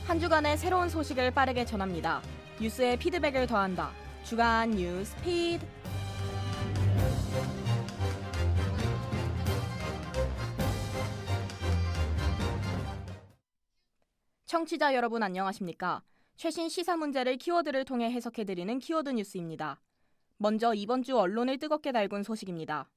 한 주간의 새로운 소식을 빠르게 전합니다. 뉴스에 피드백을 더한다. 주간 뉴스 피드. 청취자 여러분 안녕하십니까? 최신 시사 문제를 키워드를 통해 해석해드리는 키워드 뉴스입니다. 먼저 이번 주 언론을 뜨겁게 달군 소식입니다.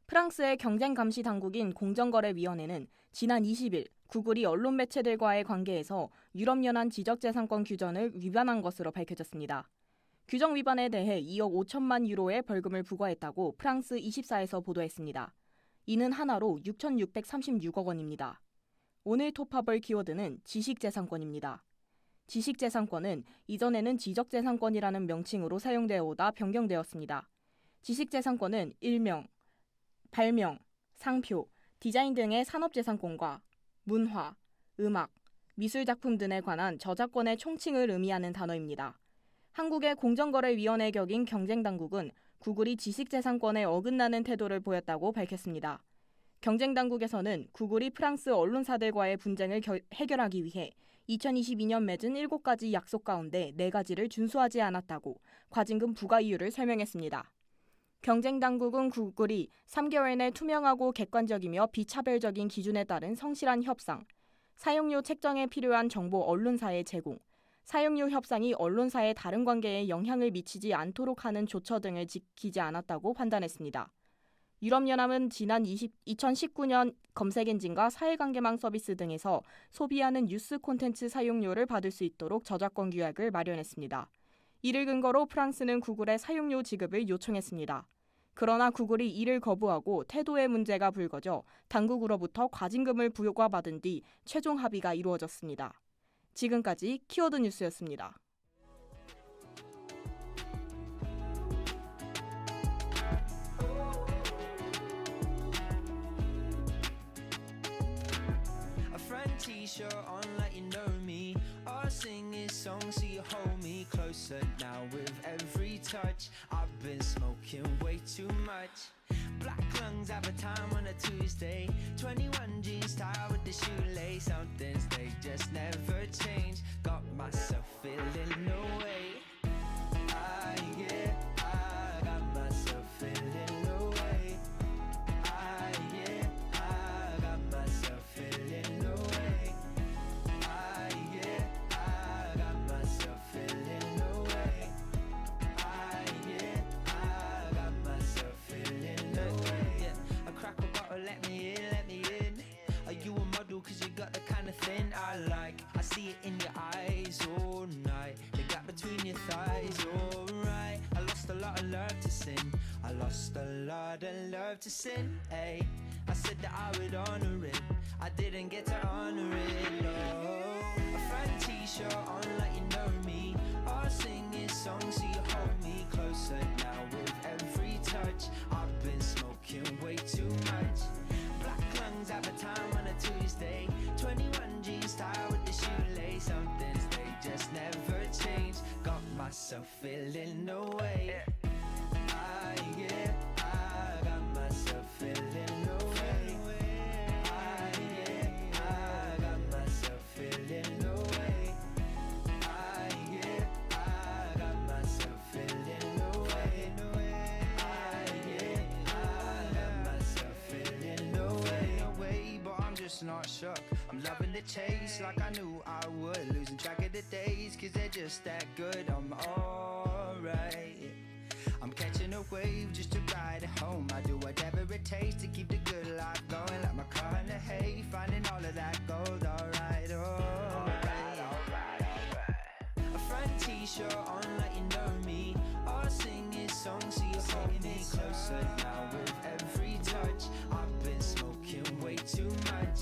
프랑스의 경쟁감시 당국인 공정거래위원회는 지난 20일 구글이 언론 매체들과의 관계에서 유럽연안 지적재산권 규정을 위반한 것으로 밝혀졌습니다. 규정 위반에 대해 2억 5천만 유로의 벌금을 부과했다고 프랑스 24에서 보도했습니다. 이는 하나로 6,636억 원입니다. 오늘 톱합을 키워드는 지식재산권입니다. 지식재산권은 이전에는 지적재산권이라는 명칭으로 사용되어 오다 변경되었습니다. 지식재산권은 일명, 발명, 상표, 디자인 등의 산업재산권과 문화, 음악, 미술작품 등에 관한 저작권의 총칭을 의미하는 단어입니다. 한국의 공정거래위원회 격인 경쟁당국은 구글이 지식재산권에 어긋나는 태도를 보였다고 밝혔습니다. 경쟁당국에서는 구글이 프랑스 언론사들과의 분쟁을 해결하기 위해 2022년 맺은 7가지 약속 가운데 4가지를 준수하지 않았다고 과징금 부과 이유를 설명했습니다. 경쟁당국은 구글이 3개월 내 투명하고 객관적이며 비차별적인 기준에 따른 성실한 협상, 사용료 책정에 필요한 정보 언론사의 제공, 사용료 협상이 언론사의 다른 관계에 영향을 미치지 않도록 하는 조처 등을 지키지 않았다고 판단했습니다. 유럽연합은 지난 2019년 검색엔진과 사회관계망 서비스 등에서 소비하는 뉴스 콘텐츠 사용료를 받을 수 있도록 저작권 규약을 마련했습니다. 이를 근거로 프랑스는 구글의 사용료 지급을 요청했습니다. 그러나 구글이 이를 거부하고 태도의 문제가 불거져 당국으로부터 과징금을 부과받은 뒤 최종 합의가 이루어졌습니다. 지금까지 키워드 뉴스였습니다. T-shirt on like you know me. I'll sing this song so you hold me closer now with every touch. I've been smoking way too much. Black lungs have a time on a Tuesday. 21 jeans tied with the shoelace. Some things they just never change. Got myself feeling no way. I got myself feeling no way. I got myself feeling no way. I got myself feeling no way. I got myself feeling no way. Yeah, a crack a bottle, let me in, let me in. Are you a model? Cause you got the kind of thing I like. I see it in your eyes all night. The gap between your thighs, alright. I lost a lot of love to sin. I lost a lot of love to sin, ayy. I said that I would honor it. I didn't get to honor it, no. A front t-shirt on like you know me. I'll sing this song so you hold me closer now with every touch. I've been smoking way too much. Black lungs have a time on a Tuesday. 21 jeans tied with the shoelace. Some things they just never change. Got myself feeling no way. I got myself feeling no way. I got myself feeling no way. I got myself feeling no way. I got myself feeling no way. But I'm just not shook. I'm loving the chase like I knew I would. Losing track of the days cause they're just that good. I'm alright. I'm catching a wave just to ride it home. I do whatever it takes to keep the good life going. Like my car in the hay, finding all of that gold. Alright, alright. A front t-shirt on like you know me. I'll sing this song so you hold me closer now with every touch. I've been smoking way too much.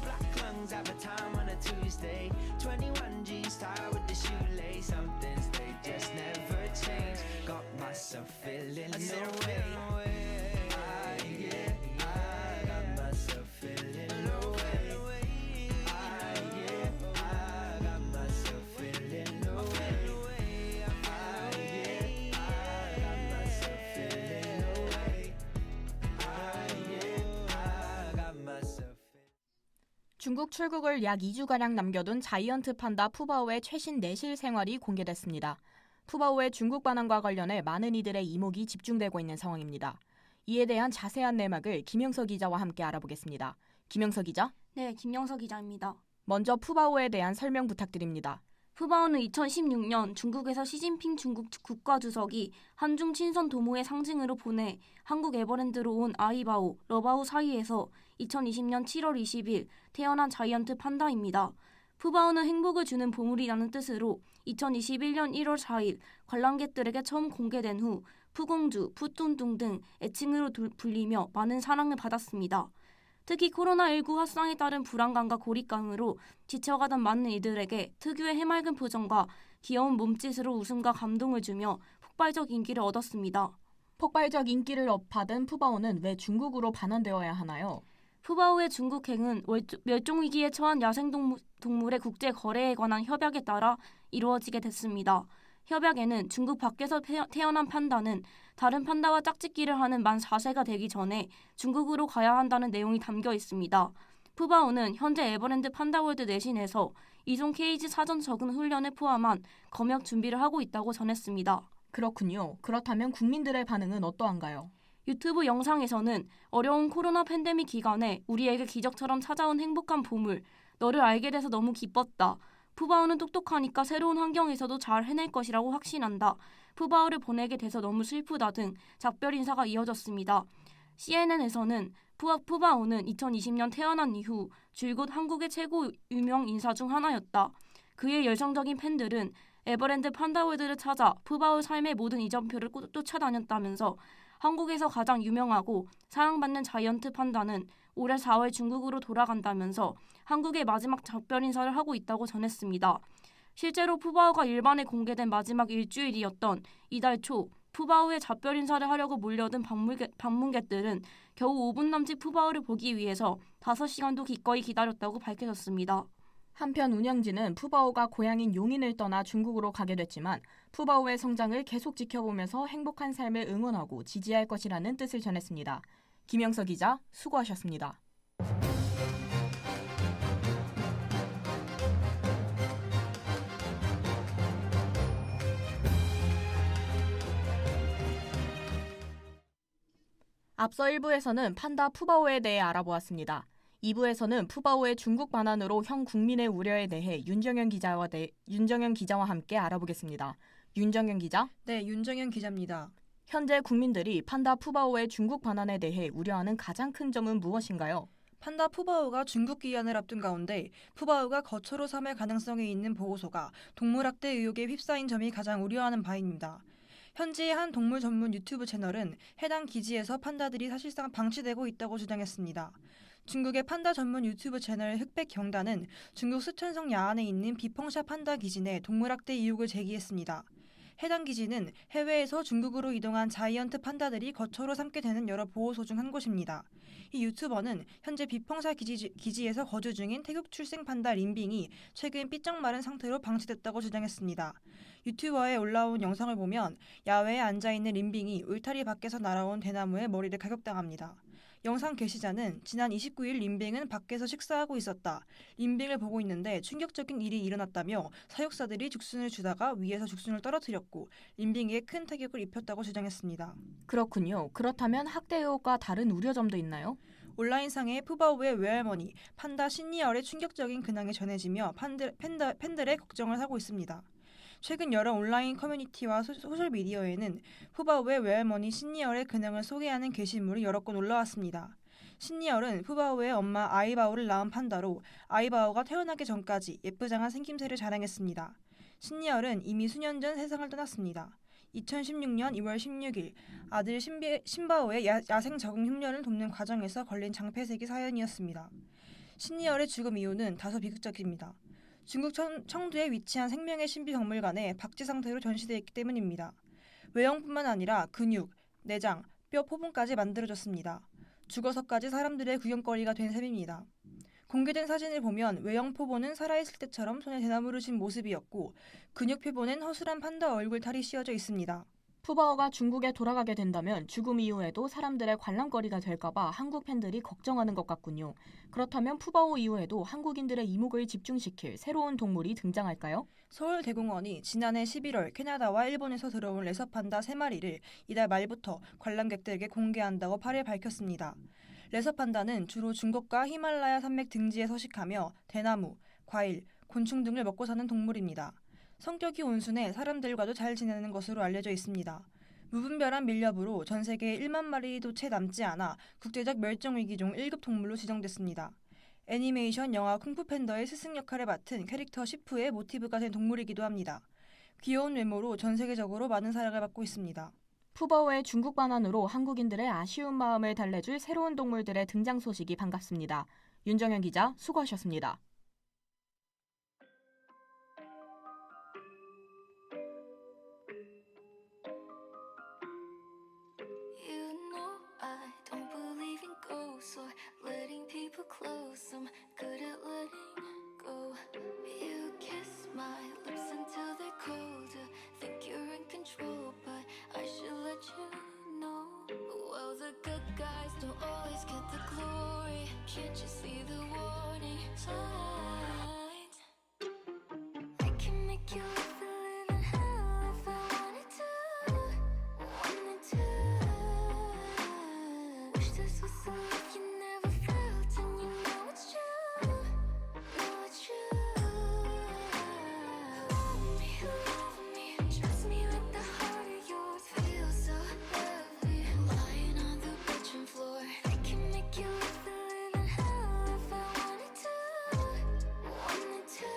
Black lungs have a time on a Tuesday. 21 jeans tied with the shoelace. Some things they just never change. Got myself feeling no way. I got myself feeling no way. I got myself feeling no way. I got myself feeling no way. 중국 출국을 약 2주가량 남겨둔 자이언트 판다 푸바오의 최신 내실 생활이 공개됐습니다. 푸바오의 중국 반환과 관련해 많은 이들의 이목이 집중되고 있는 상황입니다. 이에 대한 자세한 내막을 김영석 기자와 함께 알아보겠습니다. 김영석 기자? 네, 김영석 기자입니다. 먼저 푸바오에 대한 설명 부탁드립니다. 푸바오는 2016년 중국에서 시진핑 중국 국가주석이 한중 친선 도모의 상징으로 보내 한국 에버랜드로 온 아이바오, 러바오 사이에서 2020년 7월 20일 태어난 자이언트 판다입니다. 푸바오는 행복을 주는 보물이라는 뜻으로 2021년 1월 4일 관람객들에게 처음 공개된 후 푸공주, 푸뚱뚱 등 애칭으로 불리며 많은 사랑을 받았습니다. 특히 코로나19 확산에 따른 불안감과 고립감으로 지쳐가던 많은 이들에게 특유의 해맑은 표정과 귀여운 몸짓으로 웃음과 감동을 주며 폭발적 인기를 얻었습니다. 폭발적 인기를 받은 푸바오는 왜 중국으로 반환되어야 하나요? 푸바오의 중국행은 멸종위기에 처한 야생동물의 국제 거래에 관한 협약에 따라 이루어지게 됐습니다. 협약에는 중국 밖에서 태어난 판다는 다른 판다와 짝짓기를 하는 만 4세가 되기 전에 중국으로 가야 한다는 내용이 담겨 있습니다. 푸바오는 현재 에버랜드 판다월드 내신에서 이송 케이지 사전 적응 훈련을 포함한 검역 준비를 하고 있다고 전했습니다. 그렇군요. 그렇다면 국민들의 반응은 어떠한가요? 유튜브 영상에서는 어려운 코로나 팬데믹 기간에 우리에게 기적처럼 찾아온 행복한 보물, 너를 알게 돼서 너무 기뻤다. 푸바오는 똑똑하니까 새로운 환경에서도 잘 해낼 것이라고 확신한다. 푸바오를 보내게 돼서 너무 슬프다 등 작별 인사가 이어졌습니다. CNN에서는 푸바오는 2020년 태어난 이후 줄곧 한국의 최고 유명 인사 중 하나였다. 그의 열성적인 팬들은 에버랜드 판다월드를 찾아 푸바오 삶의 모든 이정표를 쫓아다녔다면서 한국에서 가장 유명하고 사랑받는 자이언트 판다는 올해 4월 중국으로 돌아간다면서 한국의 마지막 작별 인사를 하고 있다고 전했습니다. 실제로 푸바오가 일반에 공개된 마지막 일주일이었던 이달 초 푸바오의 작별 인사를 하려고 몰려든 방문객들은 겨우 5분 남짓 푸바오를 보기 위해서 5시간도 기꺼이 기다렸다고 밝혀졌습니다. 한편 운영진은 푸바오가 고향인 용인을 떠나 중국으로 가게 됐지만 푸바오의 성장을 계속 지켜보면서 행복한 삶을 응원하고 지지할 것이라는 뜻을 전했습니다. 김영석 기자, 수고하셨습니다. 앞서 1부에서는 판다 푸바오에 대해 알아보았습니다. 2부에서는 푸바오의 중국 반환으로 현 국민의 우려에 대해 윤정현 기자와 함께 알아보겠습니다. 윤정현 기자? 네, 윤정현 기자입니다. 현재 국민들이 판다 푸바오의 중국 반환에 대해 우려하는 가장 큰 점은 무엇인가요? 판다 푸바오가 중국 귀환을 앞둔 가운데 푸바오가 거처로 삼을 가능성이 있는 보호소가 동물학대 의혹에 휩싸인 점이 가장 우려하는 바입니다. 현지의 한 동물 전문 유튜브 채널은 해당 기지에서 판다들이 사실상 방치되고 있다고 주장했습니다. 중국의 판다 전문 유튜브 채널 흑백 경단은 중국 수천성 야안에 있는 비펑샤 판다 기지 내 동물학대 의혹을 제기했습니다. 해당 기지는 해외에서 중국으로 이동한 자이언트 판다들이 거처로 삼게 되는 여러 보호소 중 한 곳입니다. 이 유튜버는 현재 비펑샤 기지에서 거주 중인 태국 출생 판다 린빙이 최근 삐쩍 마른 상태로 방치됐다고 주장했습니다. 유튜버에 올라온 영상을 보면 야외에 앉아있는 린빙이 울타리 밖에서 날아온 대나무에 머리를 가격당합니다. 영상 게시자는 지난 29일 린빙은 밖에서 식사하고 있었다. 린빙을 보고 있는데 충격적인 일이 일어났다며 사육사들이 죽순을 주다가 위에서 죽순을 떨어뜨렸고 린빙에게 큰 타격을 입혔다고 주장했습니다. 그렇군요. 그렇다면 학대 의혹과 다른 우려점도 있나요? 온라인상의 푸바오의 외할머니 판다 신니얼의 충격적인 근황이 전해지며 팬들의 걱정을 사고 있습니다. 최근 여러 온라인 커뮤니티와 소셜미디어에는 푸바오의 외할머니 신니얼의 근황을 소개하는 게시물이 여러 건 올라왔습니다. 신니얼은 푸바오의 엄마 아이바오를 낳은 판다로 아이바오가 태어나기 전까지 예쁘장한 생김새를 자랑했습니다. 신니얼은 이미 수년 전 세상을 떠났습니다. 2016년 2월 16일 아들 신바오의 야생 적응 흉년을 돕는 과정에서 걸린 장폐색이 사연이었습니다. 신니얼의 죽음 이유는 다소 비극적입니다. 중국 청두에 위치한 생명의 신비박물관에 박쥐 상태로 전시되어 있기 때문입니다. 외형뿐만 아니라 근육, 내장, 뼈 포분까지 만들어졌습니다. 죽어서까지 사람들의 구경거리가 된 셈입니다. 공개된 사진을 보면 외형 표본은 살아있을 때처럼 손에 대나무를 쥔 모습이었고 근육 표본엔 허술한 판다 얼굴 탈이 씌워져 있습니다. 푸바오가 중국에 돌아가게 된다면 죽음 이후에도 사람들의 관람거리가 될까봐 한국 팬들이 걱정하는 것 같군요. 그렇다면 푸바오 이후에도 한국인들의 이목을 집중시킬 새로운 동물이 등장할까요? 서울대공원이 지난해 11월 캐나다와 일본에서 들어온 레서판다 3마리를 이달 말부터 관람객들에게 공개한다고 8일 밝혔습니다. 레서판다는 주로 중국과 히말라야 산맥 등지에 서식하며 대나무, 과일, 곤충 등을 먹고 사는 동물입니다. 성격이 온순해 사람들과도 잘 지내는 것으로 알려져 있습니다. 무분별한 밀렵으로 전 세계 1만 마리도 채 남지 않아 국제적 멸종위기종 1급 동물로 지정됐습니다. 애니메이션 영화 쿵푸팬더의 스승 역할을 맡은 캐릭터 시프의 모티브가 된 동물이기도 합니다. 귀여운 외모로 전 세계적으로 많은 사랑을 받고 있습니다. 푸바오의 중국 반환으로 한국인들의 아쉬운 마음을 달래줄 새로운 동물들의 등장 소식이 반갑습니다. 윤정현 기자, 수고하셨습니다. You know I don't believe in ghosts or letting people close. I'm good at letting go. You kiss my lips until they're colder. Think you're in control, but I should let you know. Well, the good guys don't always get the glory. Can't you see the warning signs? I can make you live a living hell if I wanted to. Wanted to. Wish this was a life you never felt, and you know it's true. Know it's true. Love me, trust me with the heart of yours. Feel so lovely, lying on the bedroom floor. I can make you live a living hell if I wanted to. Wanted to.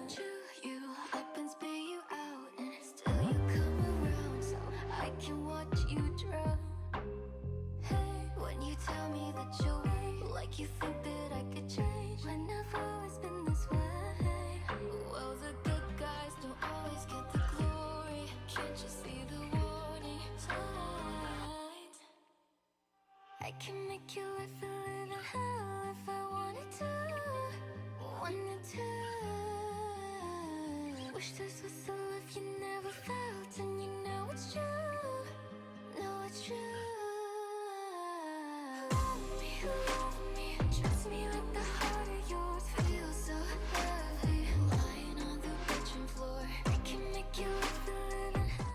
Chew you up and spit you out, and still you come around, so I can watch you drown. Hey, when you tell me that you'll wait, like you think that I could change, when I've always been this way. Well, the good guys don't always get the glory. Can't you see the warning signs? I can make you live a living hell if I wanted to. Wanted to. Wish this was a life you never felt, and you know it's true. Know it's true. Love me, trust me with the heart of yours. Feel so lovely, lying on the bedroom floor. I can make you live a living hell.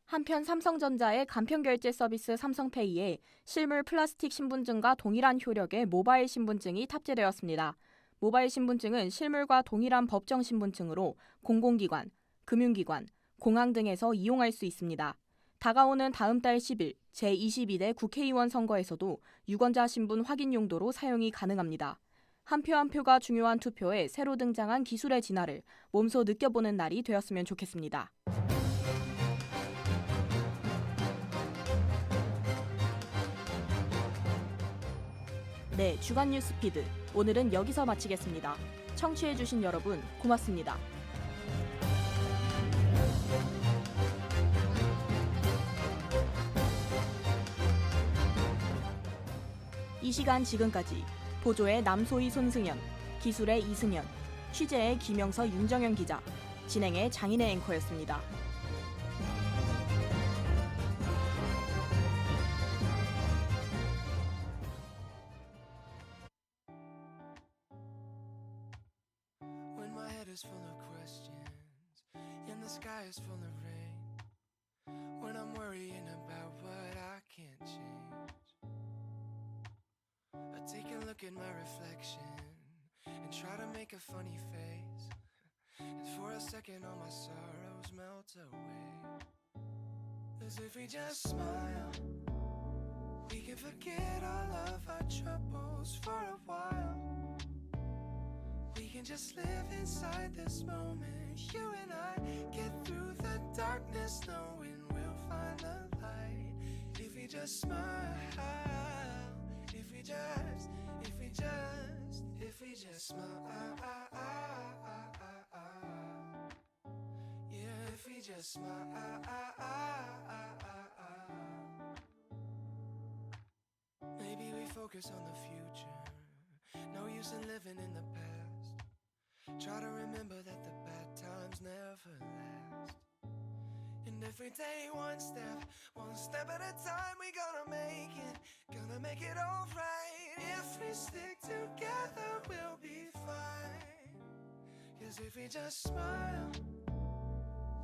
한편 삼성전자의 간편결제 서비스 삼성페이에 실물 플라스틱 신분증과 동일한 효력의 모바일 신분증이 탑재되었습니다. 모바일 신분증은 실물과 동일한 법정 신분증으로 공공기관, 금융기관, 공항 등에서 이용할 수 있습니다. 다가오는 다음 달 10일 제22대 국회의원 선거에서도 유권자 신분 확인 용도로 사용이 가능합니다. 한 표 한 표가 중요한 투표에 새로 등장한 기술의 진화를 몸소 느껴보는 날이 되었으면 좋겠습니다. 네, 주간 뉴스피드. 오늘은 여기서 마치겠습니다. 청취해주신 여러분 고맙습니다. 이 시간 지금까지 보조의 남소희 손승연, 기술의 이승현, 취재의 김영서 윤정현 기자, 진행의 장인의 앵커였습니다. When my head is full of questions and the sky is full of rain, when I'm worrying about what I can't change, I take a look at my reflection and try to make a funny face, and for a second all my sorrows melt away. As if we just smile, we can forget all of our troubles for a while. We can just live inside this moment. You and I get through the darkness, knowing we'll find the light. If we just smile, if we just smile, yeah, if we just smile. Maybe we focus on the future. No use in living in the past. Try to remember that the bad times never last. And every day one step at a time, we gonna make it alright. If we stick together, we'll be fine. 'Cause if we just smile,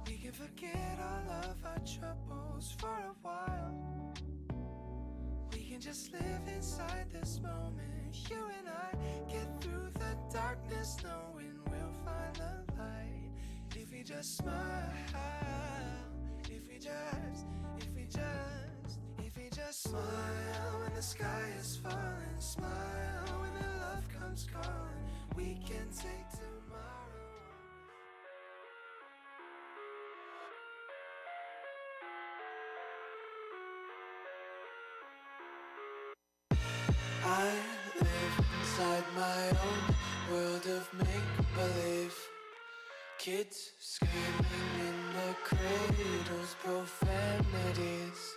we can forget all of our troubles for a while. We can just live inside this moment. You and I get through the darkness, knowing we'll find the light. If we just smile, if we just smile when the sky is falling, smile when the love comes calling. We can take tomorrow. I live inside my own world of make-believe. Kids screaming in the cradles, profanities.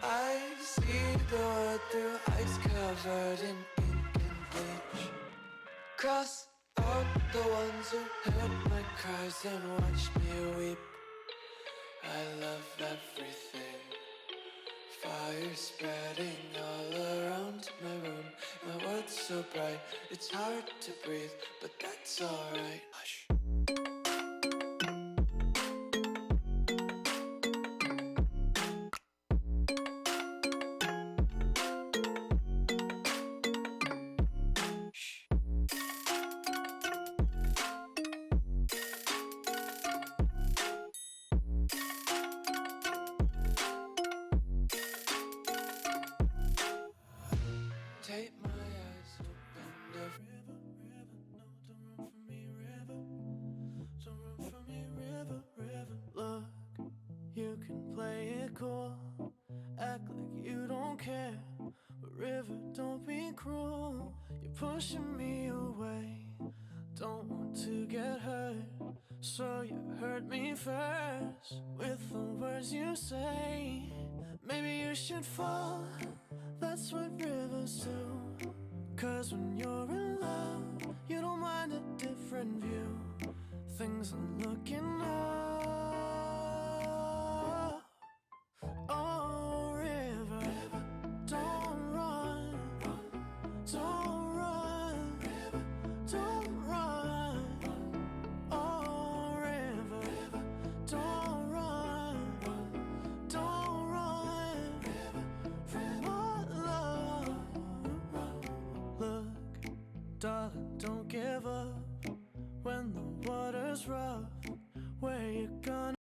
I see the world through ice covered in ink and bleach. Cross out the ones who heard my cries and watched me weep. I love everything. Fire spreading all around my room. My world's so bright, it's hard to breathe, but that's alright. Hush. Take my eyes open the river, no, don't run from me, river. Don't run from me, river. Look, you can play it cool, act like you don't care, but river, don't be cruel. You're pushing me away, don't want to get hurt, so you hurt me first with the words you say. Maybe you should fall, that's what rivers do. 'Cause when you're in love, you don't mind a different view. Things are looking up. Oh, river, don't run, don't run, don't run. Oh, river, don't run, don't run from our love. Look, darling, don't give up when the water's rough. Where you gonna